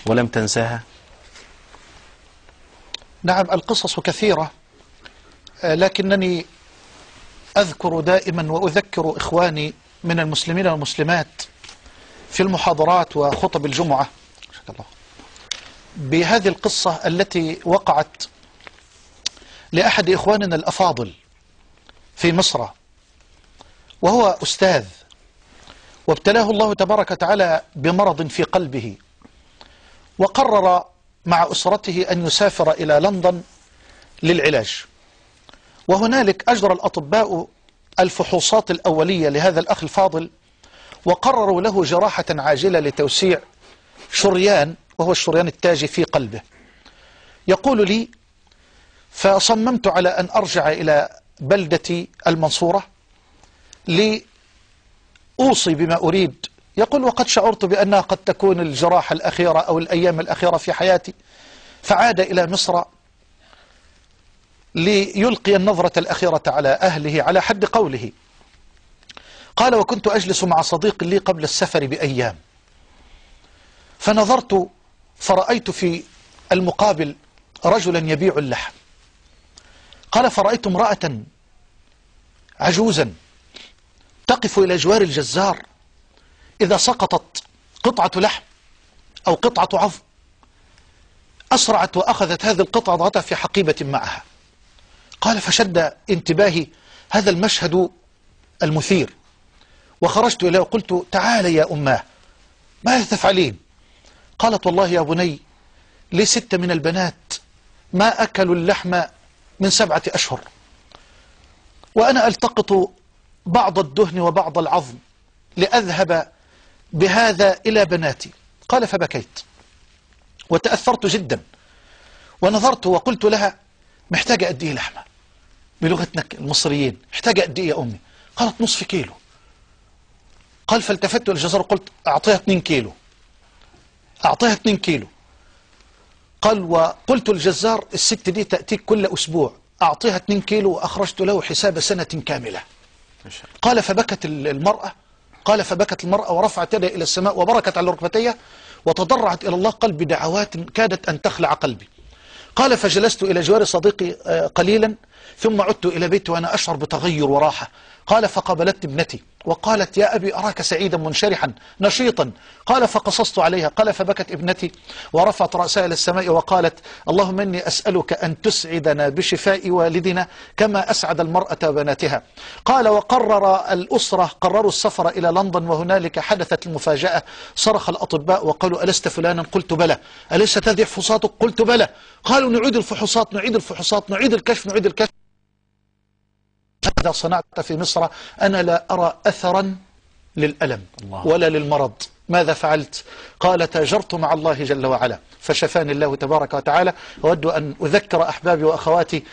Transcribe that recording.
ولم تنساها؟ نعم، القصص كثيرة، لكنني أذكر دائما وأذكر إخواني من المسلمين والمسلمات في المحاضرات وخطب الجمعة بهذه القصة التي وقعت لأحد إخواننا الأفاضل في مصر، وهو أستاذ، وابتلاه الله تبارك وتعالى بمرض في قلبه، وقرر مع أسرته أن يسافر إلى لندن للعلاج. وهنالك أجرى الأطباء الفحوصات الأولية لهذا الأخ الفاضل، وقرروا له جراحة عاجلة لتوسيع شريان، وهو الشريان التاجي في قلبه. يقول لي: فصممت على أن أرجع إلى بلدتي المنصورة لأوصي بما أريد. يقول: وقد شعرت بأنها قد تكون الجراحة الأخيرة أو الأيام الأخيرة في حياتي. فعاد إلى مصر ليلقي النظرة الأخيرة على أهله على حد قوله. قال: وكنت أجلس مع صديق لي قبل السفر بأيام، فنظرت فرأيت في المقابل رجلا يبيع اللحم. قال: فرأيت امرأة عجوزا تقف إلى جوار الجزار، إذا سقطت قطعة لحم أو قطعة عظم أسرعت وأخذت هذه القطعة ضغطها في حقيبة معها. قال: فشد انتباهي هذا المشهد المثير، وخرجت إليه وقلت: تعال يا أماه، ماذا تفعلين؟ قالت: والله يا بني، لي 6 من البنات ما أكلوا اللحم من 7 أشهر، وأنا ألتقط بعض الدهن وبعض العظم لأذهب بهذا إلى بناتي. قال: فبكيت وتأثرت جدا، ونظرت وقلت لها: محتاجة قد إيه لحمة؟ بلغتنا المصريين محتاجة قد إيه يا أمي؟ قالت: نصف كيلو. قال: فالتفت إلى الجزار وقلت: أعطيها 2 كيلو، أعطيها 2 كيلو. قال: وقلت للجزار: الست دي تأتيك كل أسبوع، أعطيها 2 كيلو، وأخرجت له حساب سنة كاملة. قال: فبكت المرأة. قال: فبكت المرأة ورفعت يدها إلى السماء وبركت على ركبتيها وتضرعت إلى الله قلب بدعوات كادت أن تخلع قلبي. قال: فجلست إلى جوار صديقي قليلا، ثم عدت إلى بيتي وأنا أشعر بتغير وراحة. قال: فقابلت ابنتي وقالت: يا أبي، أراك سعيدا منشرحا نشيطا. قال: فقصصت عليها. قال: فبكت ابنتي ورفعت رأسها إلى السماء وقالت: اللهم إني أسألك أن تسعدنا بشفاء والدنا كما أسعد المرأة وبناتها. قال: وقرر الأسرة قرروا السفر إلى لندن، وهنالك حدثت المفاجأة. صرخ الأطباء وقالوا: ألست فلانا؟ قلت: بلى. أليست هذه فحوصاتك؟ قلت: بلى. قالوا: نعيد الفحوصات، نعيد الفحوصات، نعيد الكشف، نعيد الكشف. ماذا صنعت في مصر؟ أنا لا أرى أثرا للألم ولا للمرض. ماذا فعلت؟ قال: تاجرت مع الله جل وعلا فشفاني الله تبارك وتعالى. أود أن أذكر أحبابي وأخواتي